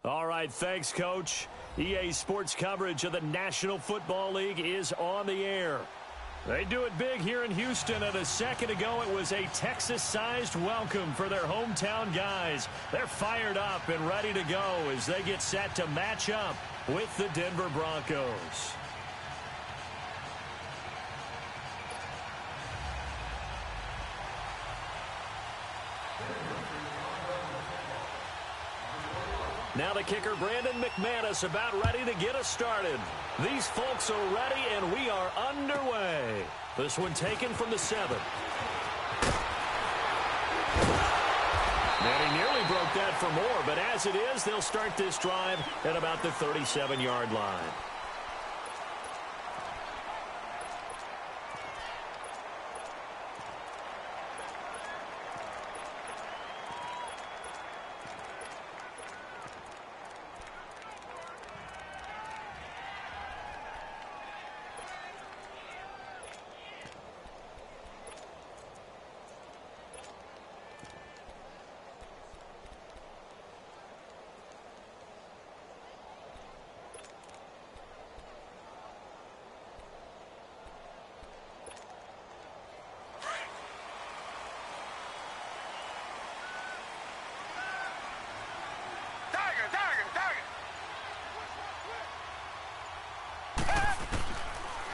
All right, thanks, Coach. EA Sports coverage of the National Football League is on the air. They do it big here in Houston, and a second ago it was a Texas-sized welcome for their hometown guys. They're fired up and ready to go as they get set to match up with the Denver Broncos. Now the kicker, Brandon McManus, about ready to get us started. These folks are ready, and we are underway. This one taken from the 7. And he nearly broke that for more, but as it is, they'll start this drive at about the 37-yard line.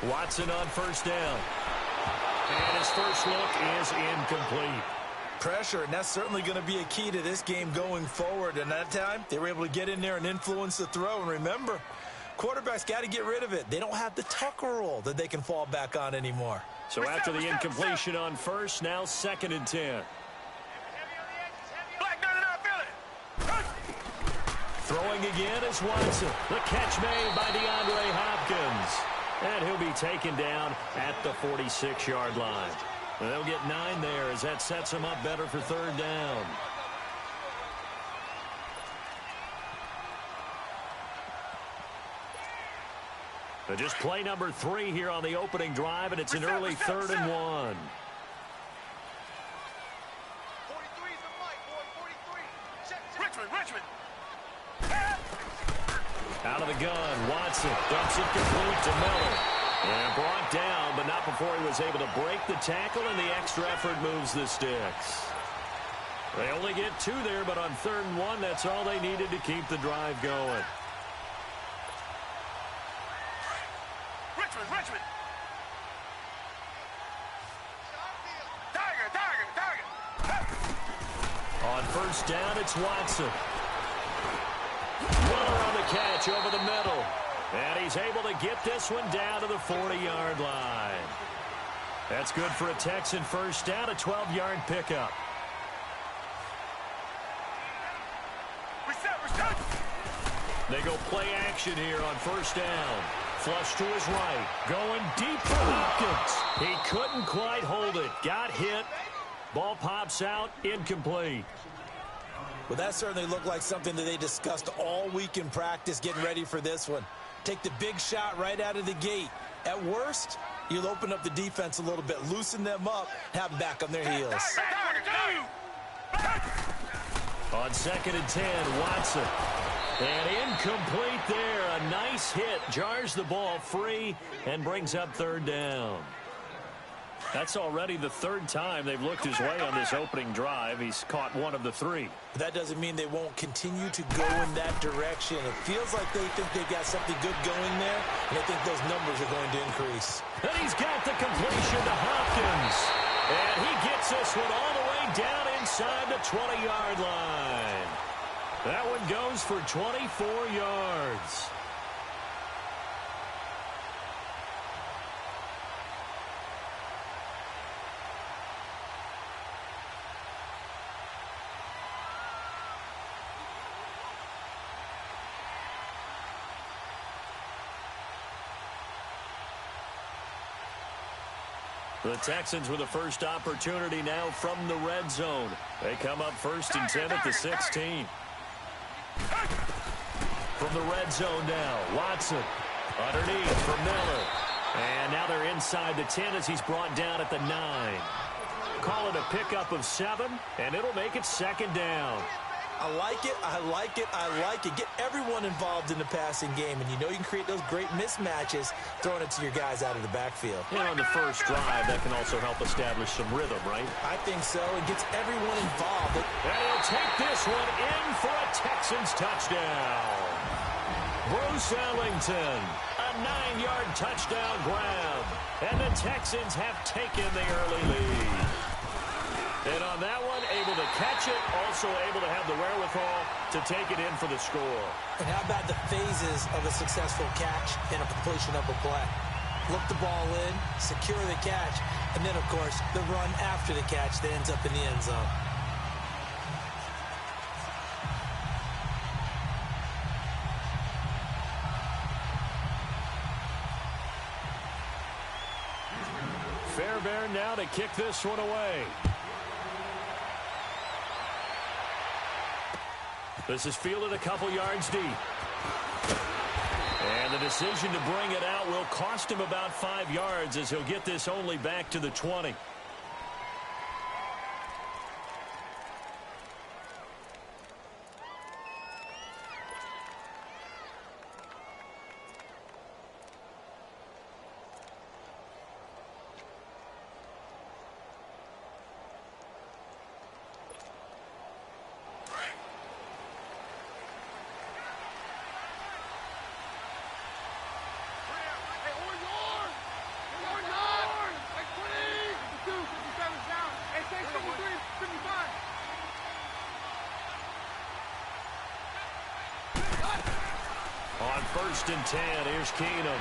Watson on first down. And his first look is incomplete. Pressure, and that's certainly going to be a key to this game going forward. And that time, they were able to get in there and influence the throw. And remember, quarterbacks got to get rid of it. They don't have the Tucker rule that they can fall back on anymore. So after the incompletion on first, now 2nd and 10. Throwing again is Watson. The catch made by DeAndre Hopkins. And he'll be taken down at the 46-yard line. And they'll get 9 there as that sets him up better for 3rd down. But just play number 3 here on the opening drive, and it's an early 3rd and 1. Out of the gun, Watson dumps it complete to Miller. And brought down, but not before he was able to break the tackle, and the extra effort moves the sticks. They only get 2 there, but on 3rd and 1, that's all they needed to keep the drive going. Richmond. On first down, it's Watson. Miller on the catch over the middle. And he's able to get this one down to the 40-yard line. That's good for a Texan first down, a 12-yard pickup. They go play action here on first down. Flush to his right. Going deep for Hopkins. He couldn't quite hold it. Got hit. Ball pops out. Incomplete. Well, that certainly looked like something that they discussed all week in practice getting ready for this one. Take the big shot right out of the gate. At worst, you'll open up the defense a little bit, loosen them up, have them back on their heels. On 2nd and 10, Watson. And incomplete there. A nice hit. Jars the ball free and brings up 3rd down. That's already the 3rd time they've looked his way on this opening drive. He's caught 1 of the 3. That doesn't mean they won't continue to go in that direction. It feels like they think they got something good going there, and I think those numbers are going to increase. And he's got the completion to Hopkins. And he gets this one all the way down inside the 20-yard line. That one goes for 24 yards. The Texans with the first opportunity now from the red zone. They come up 1st and 10 at the 16. From the red zone now, Watson underneath for Miller. And now they're inside the 10 as he's brought down at the 9. Call it a pickup of 7, and it'll make it 2nd down. I like it, I like it, I like it. Get everyone involved in the passing game, and you know you can create those great mismatches throwing it to your guys out of the backfield. And on the first drive, that can also help establish some rhythm, right? I think so. It gets everyone involved. And he'll take this one in for a Texans touchdown. Bruce Ellington, a 9-yard touchdown grab. And the Texans have taken the early lead. And on that one, able to catch it, also able to have the wherewithal to take it in for the score. And how about the phases of a successful catch and a completion of a play? Look the ball in, secure the catch, and then, of course, the run after the catch that ends up in the end zone. Fairbairn now to kick this one away. This is fielded a couple yards deep. And the decision to bring it out will cost him about 5 yards as he'll get this only back to the 20. On 1st and 10, here's Keenum.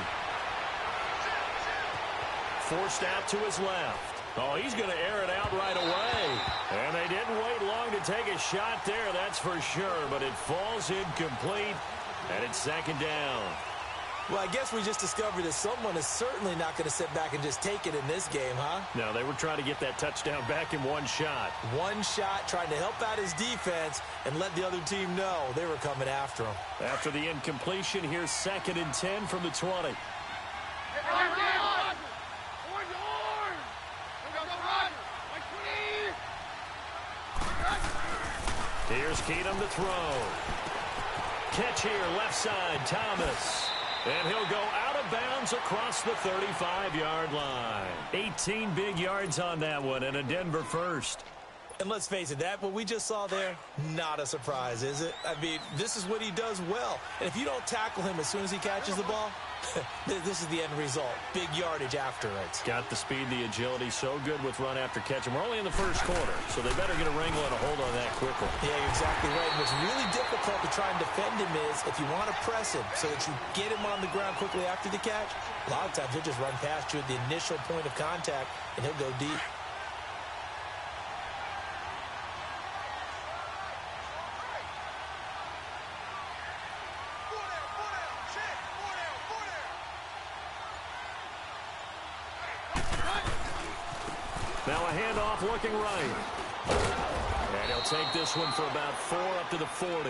Forced out to his left. Oh, he's going to air it out right away. And they didn't wait long to take a shot there, that's for sure. But it falls incomplete, and it's 2nd down. Well, I guess we just discovered that someone is certainly not going to sit back and just take it in this game, huh? No, they were trying to get that touchdown back in one shot. One shot, trying to help out his defense and let the other team know they were coming after him. After the incompletion, here's 2nd and 10 from the 20. Here's Keenum to throw. Catch here, left side, Thomas. And he'll go out of bounds across the 35-yard line. 18 big yards on that one, and a Denver first. And let's face it, that what we just saw there, not a surprise, is it? I mean, this is what he does well. And if you don't tackle him as soon as he catches the ball, this is the end result. Big yardage after it. Got the speed, the agility, so good with run after catch. And we're only in the first quarter, so they better get a wrangle and a hold on that quickly. Yeah, you're exactly right. And what's really difficult to try and defend him is if you want to press him so that you get him on the ground quickly after the catch, a lot of times he'll just run past you at the initial point of contact, and he'll go deep. Now a handoff looking right. And he'll take this one for about 4 up to the 40.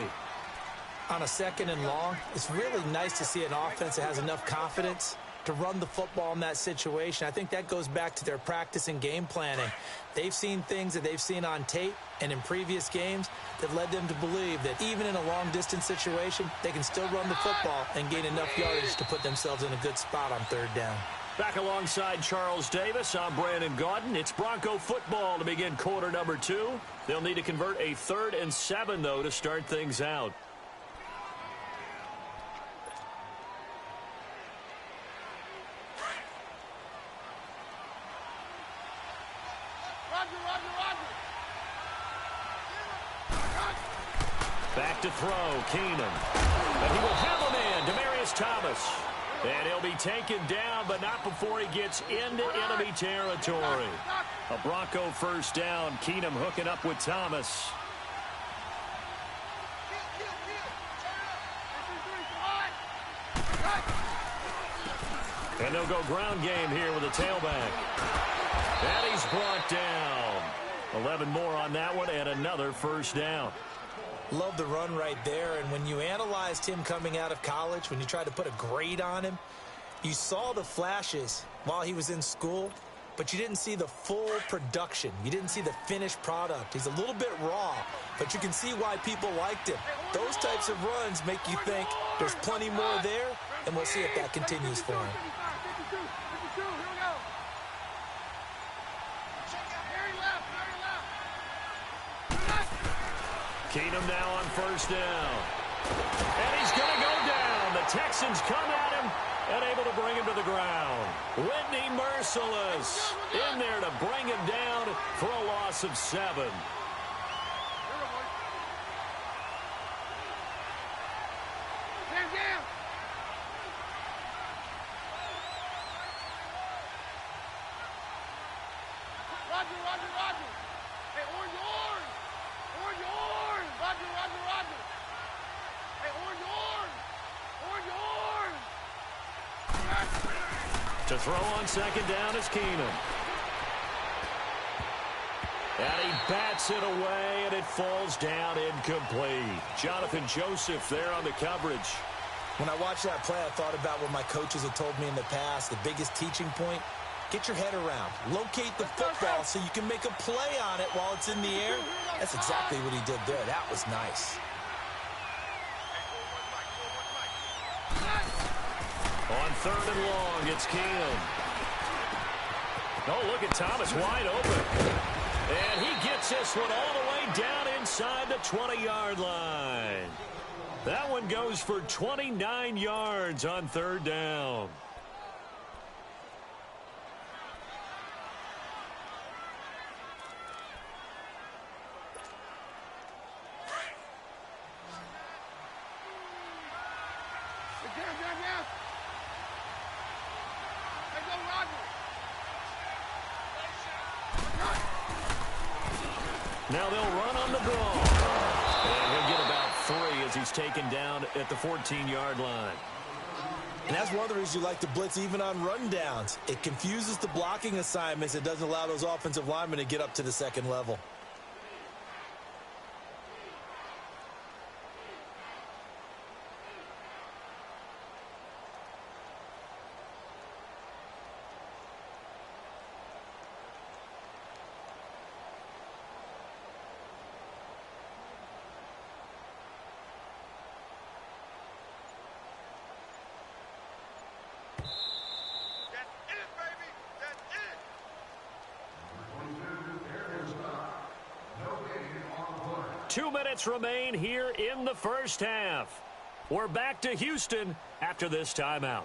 On a 2nd and long, it's really nice to see an offense that has enough confidence to run the football in that situation. I think that goes back to their practice and game planning. They've seen things that they've seen on tape and in previous games that led them to believe that even in a long-distance situation, they can still run the football and gain enough yardage to put themselves in a good spot on 3rd down. Back alongside Charles Davis, I'm Brandon Gaudin. It's Bronco football to begin quarter number 2. They'll need to convert a 3rd and 7, though, to start things out. Back to throw, Keenum. And he will have a man, Demaryius Thomas. And he'll be taken down, but not before he gets into enemy territory. A Bronco first down. Keenum hooking up with Thomas. And they'll go ground game here with a tailback. And he's brought down. 11 more on that one, and another first down. Love the run right there, and when you analyzed him coming out of college, when you tried to put a grade on him, you saw the flashes while he was in school, but you didn't see the full production. You didn't see the finished product. He's a little bit raw, but you can see why people liked him. Those types of runs make you think there's plenty more there, and we'll see if that continues for him. Keenum now on first down. And he's going to go down. The Texans come at him and able to bring him to the ground. Whitney merciless in there to bring him down for a loss of 7. To throw on second down is Keenum. And he bats it away, and it falls down incomplete. Jonathan Joseph there on the coverage. When I watched that play, I thought about what my coaches had told me in the past. The biggest teaching point, get your head around. Locate the football so you can make a play on it while it's in the air. That's exactly what he did there. That was nice. On third and long, it's Keenum. Oh, look at Thomas wide open. And he gets this one all the way down inside the 20-yard line. That one goes for 29 yards on third down. Now they'll run on the draw. And he'll get about 3 as he's taken down at the 14-yard line. And that's one of the reasons you like to blitz even on rundowns. It confuses the blocking assignments. It doesn't allow those offensive linemen to get up to the second level. Two minutes remain here in the first half. We're back to Houston after this timeout.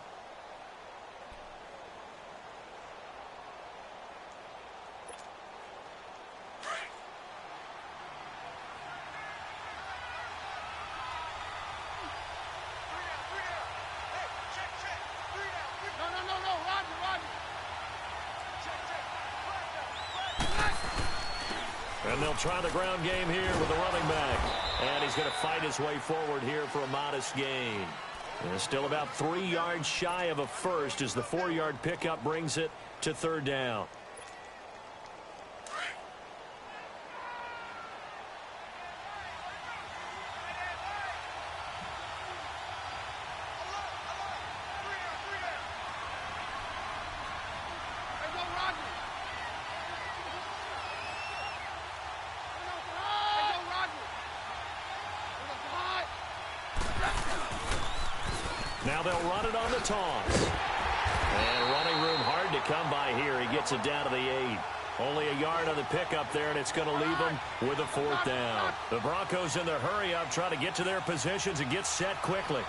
And they'll try the ground game here with the running back. And he's going to fight his way forward here for a modest gain. And still about 3 yards shy of a first as the 4-yard pickup brings it to third down. Now they'll run it on the toss. And running room hard to come by here. He gets it down to the 8. Only a yard on the pickup there, and it's going to leave them with a 4th down. The Broncos in the hurry-up try to get to their positions and get set quickly.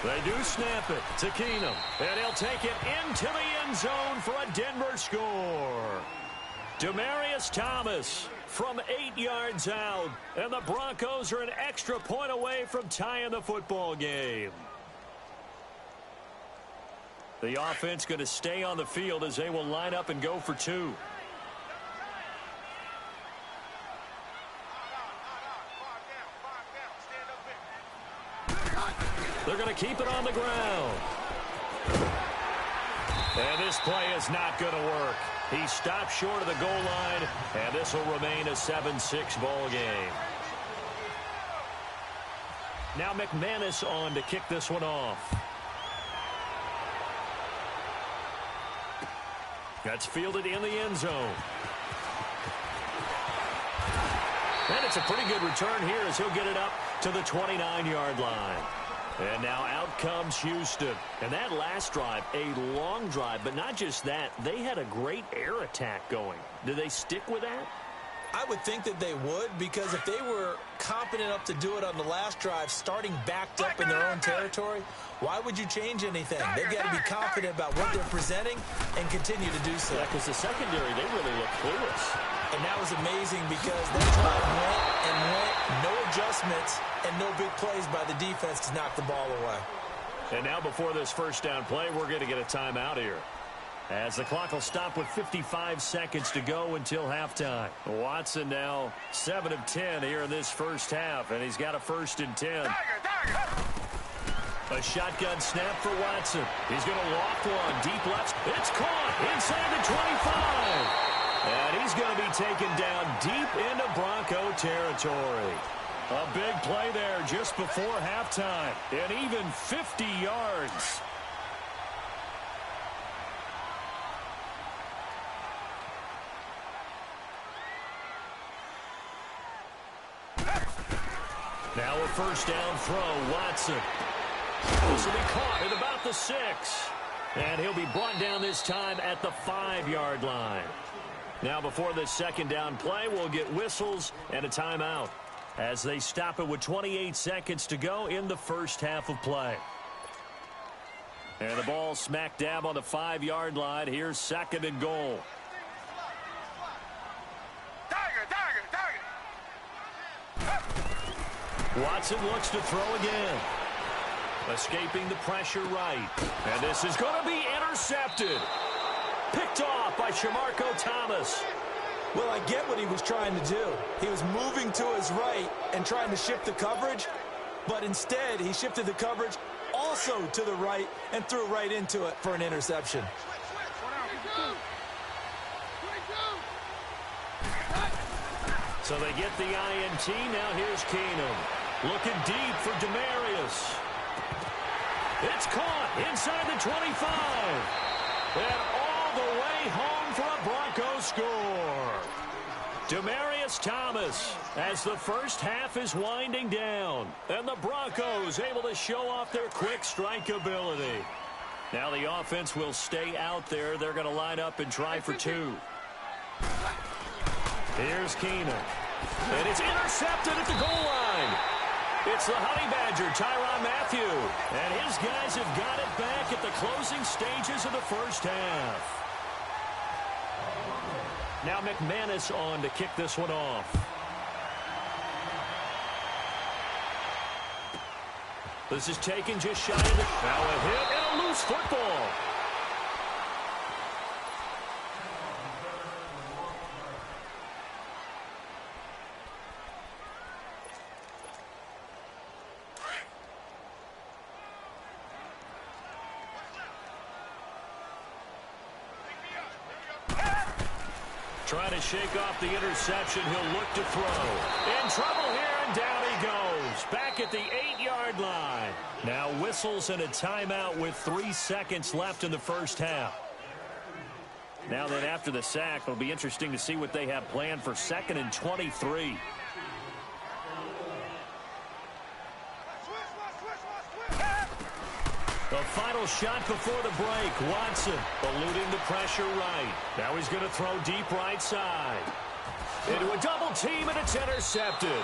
They do snap it to Keenum. And he'll take it into the end zone for a Denver score. Demaryius Thomas from 8 yards out. And the Broncos are an extra point away from tying the football game. The offense going to stay on the field as they will line up and go for 2. They're going to keep it on the ground. And this play is not going to work. He stopped short of the goal line, and this will remain a 7-6 ball game. Now McManus on to kick this one off. That's fielded in the end zone. And it's a pretty good return here as he'll get it up to the 29-yard line. And now out comes Houston. And that last drive, a long drive, but not just that. They had a great air attack going. Do they stick with that? I would think that they would, because if they were competent enough to do it on the last drive, starting backed up in their own territory, why would you change anything? They've got to be confident about what they're presenting and continue to do so. Yeah, because the secondary, they really look clueless. And that was amazing because that drive went and went, no adjustments, and no big plays by the defense to knock the ball away. And now before this first down play, we're going to get a timeout here, as the clock will stop with 55 seconds to go until halftime. Watson now 7 of 10 here in this first half, and he's got a 1st and 10. A shotgun snap for Watson. He's going to loft one deep left. It's caught inside the 25. And he's going to be taken down deep into Bronco territory. A big play there just before halftime, and even 50 yards. Now a first down throw, Watson. This will be caught at about the 6. And he'll be brought down this time at the 5-yard line. Now before this second down play, we'll get whistles and a timeout, as they stop it with 28 seconds to go in the first half of play. And the ball smack dab on the 5-yard line. Here's 2nd and goal. Watson looks to throw again. Escaping the pressure right. And this is going to be intercepted. Picked off by Shamarko Thomas. Well, I get what he was trying to do. He was moving to his right and trying to shift the coverage, but instead he shifted the coverage also to the right and threw right into it for an interception. So they get the INT. Now here's Keenum. Looking deep for Demarius. It's caught inside the 25. And all the way home for a Broncos score. Demarius Thomas, as the first half is winding down. And the Broncos able to show off their quick strike ability. Now the offense will stay out there. They're going to line up and try for 2. Here's Keenum. And it's intercepted at the goal line. It's the Honey Badger, Tyrann Mathieu. And his guys have got it back at the closing stages of the first half. Now McManus on to kick this one off. This is taken just shy of the... Now a hit and a loose football. Trying to shake off the interception. He'll look to throw. In trouble here, and down he goes. Back at the 8-yard line. Now whistles and a timeout with 3 seconds left in the first half. Now then, after the sack, it'll be interesting to see what they have planned for 2nd and 23. The final shot before the break. Watson eluding the pressure right. Now he's going to throw deep right side. Into a double team, and it's intercepted.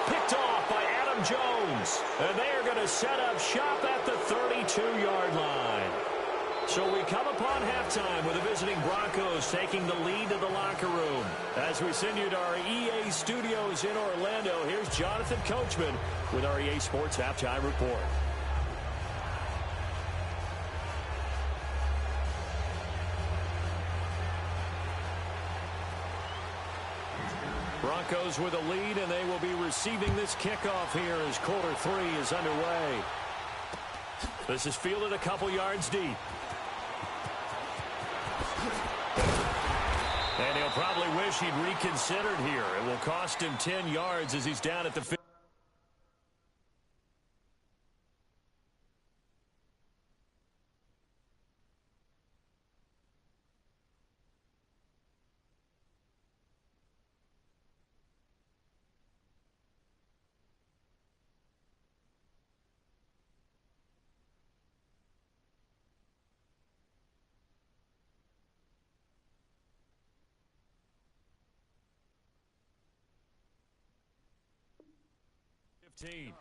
Picked off by Adam Jones. And they are going to set up shop at the 32-yard line. So we come upon halftime with the visiting Broncos taking the lead to the locker room. As we send you to our EA studios in Orlando, here's Jonathan Coachman with our EA Sports Halftime Report. Broncos with a lead, and they will be receiving this kickoff here as quarter 3 is underway. This is fielded a couple yards deep. And he'll probably wish he'd reconsidered here. It will cost him 10 yards as he's down at the 50. 15.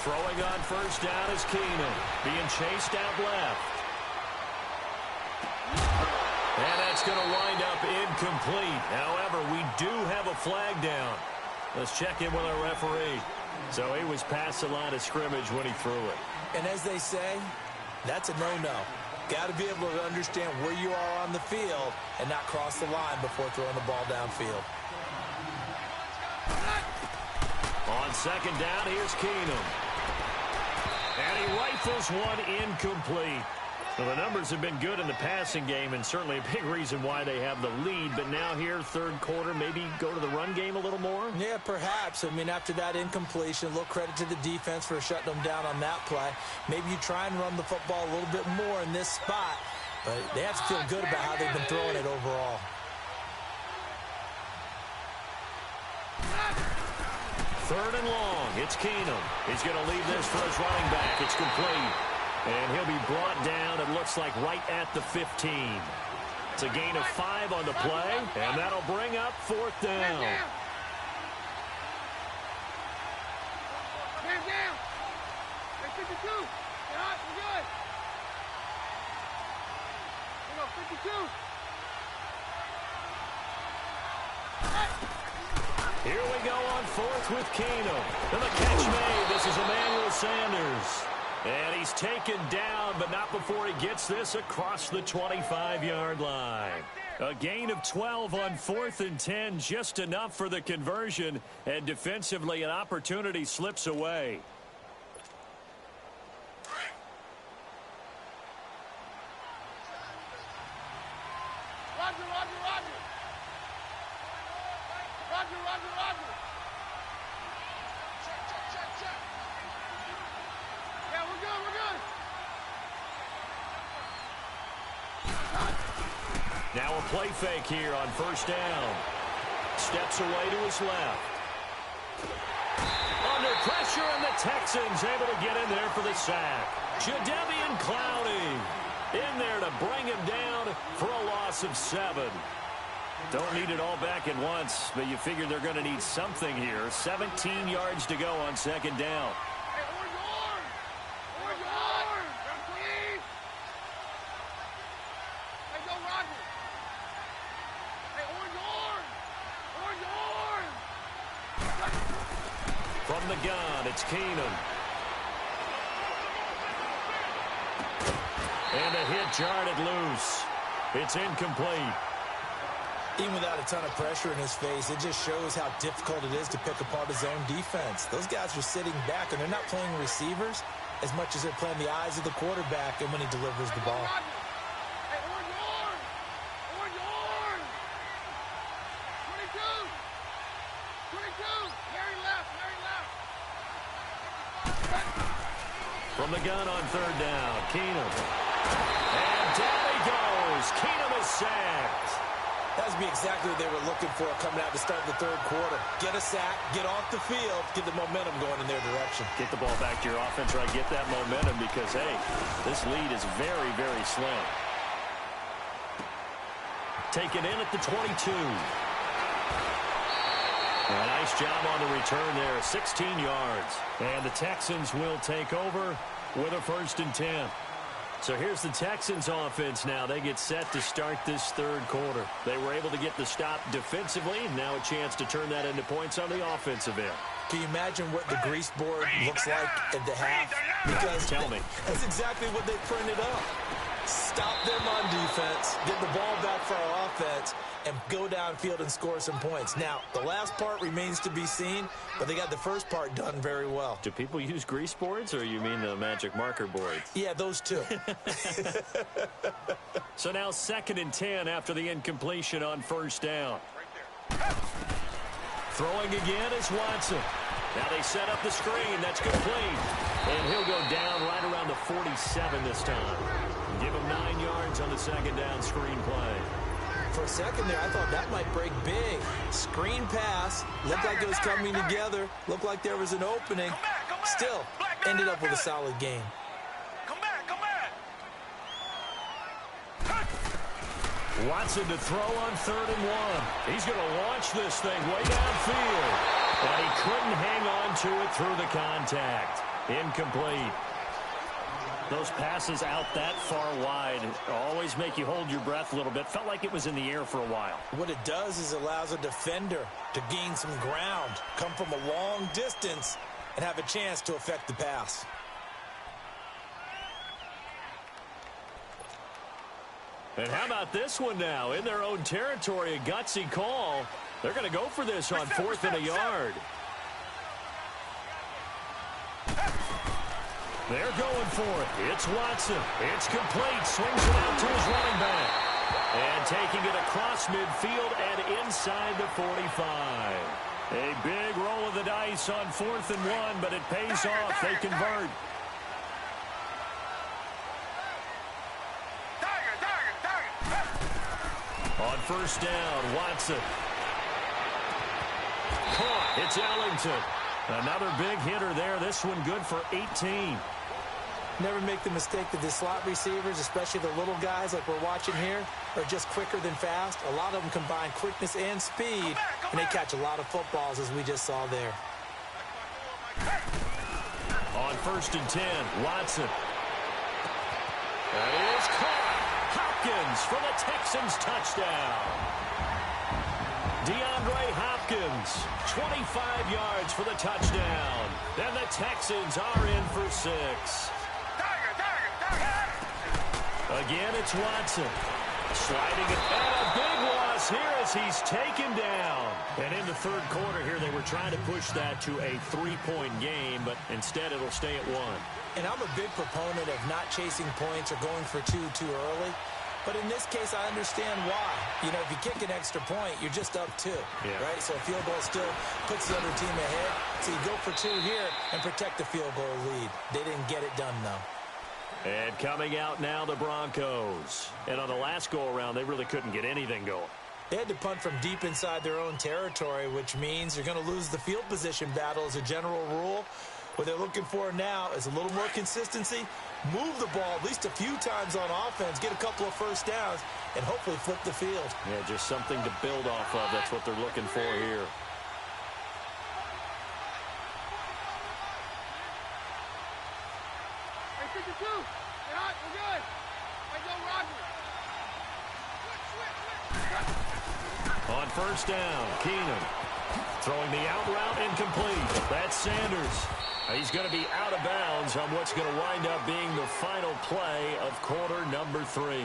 Throwing on first down is Keenum, being chased out left. And that's going to wind up incomplete. However, we do have a flag down. Let's check in with our referee. So he was past the line of scrimmage when he threw it. And as they say, that's a no-no. Got to be able to understand where you are on the field and not cross the line before throwing the ball downfield. On second down, here's Keenum. And he rifles one incomplete. Well, the numbers have been good in the passing game, and certainly a big reason why they have the lead. But now here, third quarter, maybe go to the run game a little more? Yeah, perhaps. I mean, after that incompletion, a little credit to the defense for shutting them down on that play. Maybe you try and run the football a little bit more in this spot. But they have to feel good about how they've been throwing it overall. Third and long. It's Keenum. He's going to leave this for his running back. It's complete. And he'll be brought down, it looks like, right at the 15. It's a gain of 5 on the play, and that'll bring up fourth down. Man down. 52. Get hot. We're good. We go 52. Here we go on fourth with Keenum. And the catch made. This is Emmanuel Sanders. And he's taken down, but not before he gets this across the 25-yard line. A gain of 12 on 4th and 10, just enough for the conversion. And defensively, an opportunity slips away. Roger, Roger, Roger. Roger, Roger, Roger. Check. Yeah, we're good, we're good. Now a play fake here on first down. Steps away to his left. Under pressure, and the Texans able to get in there for the sack. Jadeveon Clowney in there to bring him down for a loss of 7. Don't need it all back at once, but you figure they're going to need something here. 17 yards to go on second down. Hey, orange, please. Hey, go, Roger. Hey, orange. From the gun, it's Keenum. And a hit jarred it loose. It's incomplete. Even without a ton of pressure in his face, it just shows how difficult it is to pick apart his own defense. Those guys are sitting back, and they're not playing receivers as much as they're playing the eyes of the quarterback and when he delivers the ball. Hey, orange. 22. Mary left. From the gun on third down, Keenum. And down he goes. Keenum is sacked. That would be exactly what they were looking for coming out to start the third quarter. Get a sack, get off the field, get the momentum going in their direction. Get the ball back to your offense, right? Get that momentum because, hey, this lead is very, very slim. Taken in at the 22. A nice job on the return there, 16 yards. And the Texans will take over with a 1st and 10. So here's the Texans offense now. They get set to start this third quarter. They were able to get the stop defensively, and now a chance to turn that into points on the offensive end. Can you imagine what the grease board looks like at the half? Because tell me. That's exactly what they printed up. Stop them on defense, get the ball back for our offense, and go downfield and score some points. Now, the last part remains to be seen, but they got the first part done very well. Do people use grease boards, or you mean the magic marker boards? Yeah, those two. So now 2nd and 10 after the incompletion on first down. Throwing again is Watson. Now they set up the screen. That's complete. And he'll go down right around the 47 this time. Give him 9 yards on the 2nd down screen play. For a second there, I thought that might break big. Screen pass. Looked like it was coming together. Looked like there was an opening. Still, ended up with a solid game. Watson to throw on 3rd and 1. He's going to launch this thing way downfield. And he couldn't hang on to it through the contact. Incomplete. Those passes out that far wide always make you hold your breath a little bit. Felt like it was in the air for a while. What it does is allows a defender to gain some ground, come from a long distance, and have a chance to affect the pass. And how about this one now? In their own territory, a gutsy call. They're going to go for this on 4th and a yard. They're going for it. It's Watson. It's complete. Swings it out to his running back. And taking it across midfield and inside the 45. A big roll of the dice on 4th and 1, but it pays off. They convert. On first down, Watson. Caught. It's Ellington. Another big hitter there. This one good for 18. Never make the mistake that the slot receivers, especially the little guys like we're watching here, are just quicker than fast. A lot of them combine quickness and speed, and they catch a lot of footballs, as we just saw there. On 1st and 10, Watson. That is caught. Hopkins for the Texans touchdown. DeAndre Hopkins, 25 yards for the touchdown. And the Texans are in for 6. Again, it's Watson. Sliding it out. A big loss here as he's taken down. And in the 3rd quarter here, they were trying to push that to a 3-point game, but instead it'll stay at 1. And I'm a big proponent of not chasing points or going for two too early. But in this case, I understand why. You know, if you kick an extra point, you're just up 2, right? So a field goal still puts the other team ahead. So you go for 2 here and protect the field goal lead. They didn't get it done, though. And coming out now, the Broncos. And on the last go-around, they really couldn't get anything going. They had to punt from deep inside their own territory, which means you're going to lose the field position battle as a general rule. What they're looking for now is a little more consistency, move the ball at least a few times on offense, get a couple of first downs, and hopefully flip the field. Yeah, just something to build off of. That's what they're looking for here. Hey, 52. Get hot. We're good. Hey, go, Roger. On first down, Keenum throwing the out route incomplete. That's Sanders. He's going to be out of bounds on what's going to wind up being the final play of quarter number 3.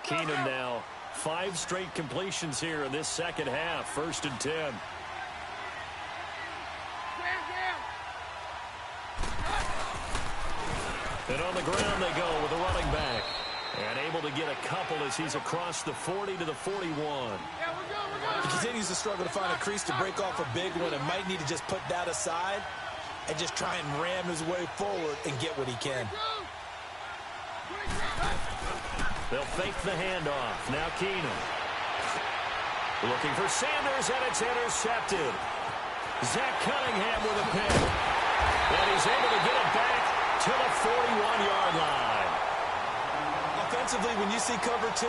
Keenum now 5 straight completions here in this second half. 1st and 10. And on the ground they go with a running back. And able to get a couple as he's across the 40 to the 41. He continues to struggle to find a crease to break off a big one and might need to just put that aside and just try and ram his way forward and get what he can. They'll fake the handoff. Now Keenum. Looking for Sanders, and it's intercepted. Zach Cunningham with a pick. And he's able to get it back to the 41-yard line. Offensively, when you see cover 2,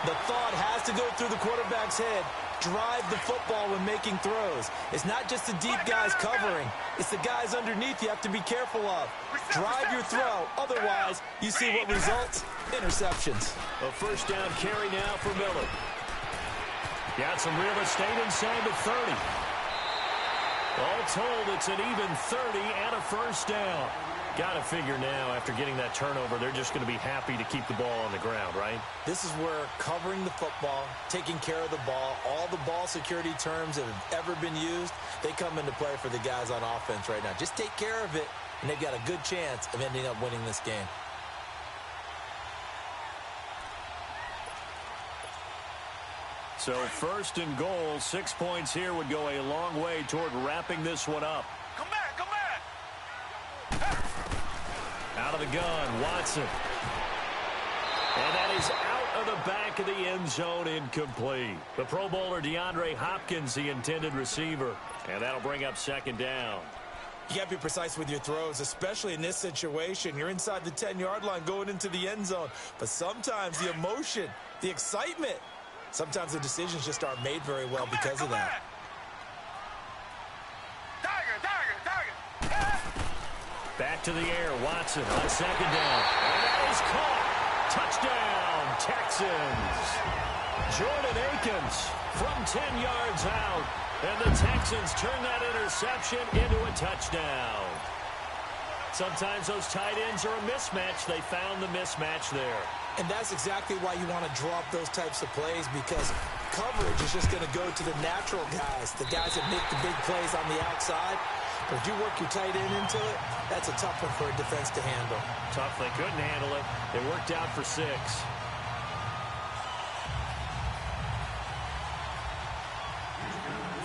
the thought has to go through the quarterback's head. Drive the football when making throws. It's not just the deep guys covering. It's the guys underneath you have to be careful of. Drive your throw. Otherwise, you see what results? Interceptions. A first down carry now for Miller. Got some real estate inside the 30. All told, it's an even 30 and a first down. Got to figure now, after getting that turnover, they're just going to be happy to keep the ball on the ground, right? This is where covering the football, taking care of the ball, all the ball security terms that have ever been used, they come into play for the guys on offense right now. Just take care of it, and they've got a good chance of ending up winning this game. So first and goal, 6 points here would go a long way toward wrapping this one up. Come back, come back. Out of the gun, Watson. And that is out of the back of the end zone, incomplete. The Pro Bowler DeAndre Hopkins, the intended receiver. And that'll bring up second down. You got to be precise with your throws, especially in this situation. You're inside the 10-yard line going into the end zone. But sometimes the emotion, the excitement, sometimes the decisions just aren't made very well because of that. Back to the air, Watson on second down. And that is caught. Touchdown, Texans. Jordan Akins from 10 yards out. And the Texans turn that interception into a touchdown. Sometimes those tight ends are a mismatch. They found the mismatch there. And that's exactly why you want to draw up those types of plays, because coverage is just going to go to the natural guys, the guys that make the big plays on the outside. But if you work your tight end into it, that's a tough one for a defense to handle. Tough, they couldn't handle it. They worked out for 6.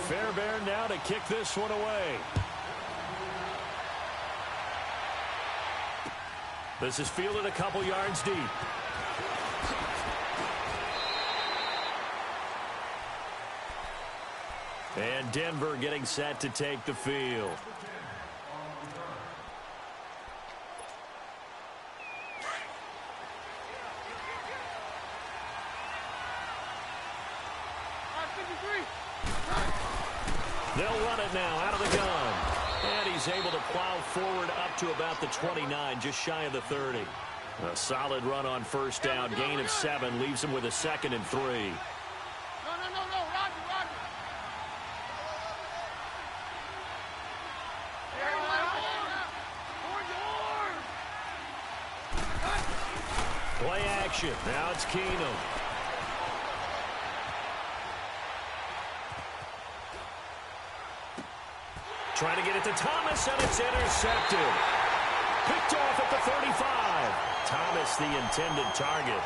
Fairbairn now to kick this one away. This is fielded a couple yards deep. And Denver getting set to take the field. They'll run it now out of the gun. And he's able to plow forward up to about the 29, just shy of the 30. A solid run on first down. Gain of 7 leaves him with a 2nd and 3. No, Roger. Play action. Now it's Keenum. Trying to get it to Thomas, and it's intercepted. Picked off at the 35. Thomas, the intended target.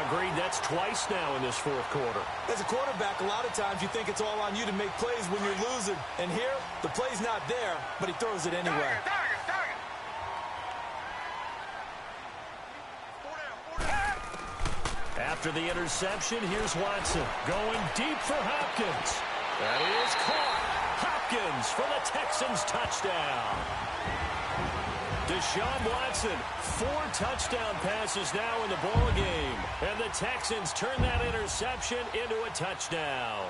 Agreed, that's twice now in this fourth quarter. As a quarterback, a lot of times you think it's all on you to make plays when you're losing. And here, the play's not there, but he throws it anyway. After the interception, here's Watson going deep for Hopkins. That is caught. Hopkins for the Texans touchdown. Deshaun Watson, 4 touchdown passes now in the ball game. And the Texans turn that interception into a touchdown.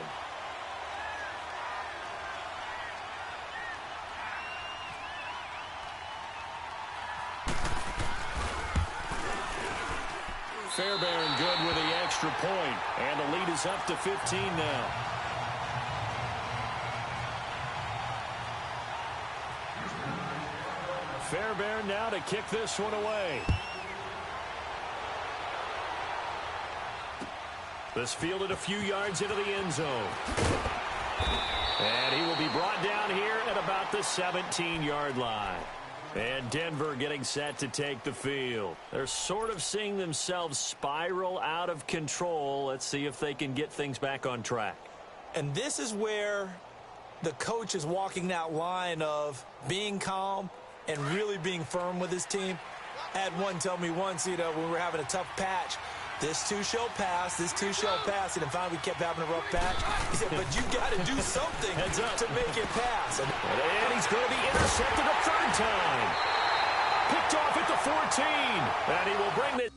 Fairbairn good with the extra point. And the lead is up to 15 now. Fairbairn now to kick this one away. This fielded a few yards into the end zone. And he will be brought down here at about the 17-yard line. And Denver getting set to take the field. They're sort of seeing themselves spiral out of control. Let's see if they can get things back on track. And this is where the coach is walking that line of being calm and really being firm with his team. I had one tell me once, when we were having a tough patch, this too shall pass, this too shall pass. And finally we kept having a rough patch. He said, but you got to do something to make it pass. And he's going to be intercepted a 3rd time. Picked off at the 14. And he will bring this.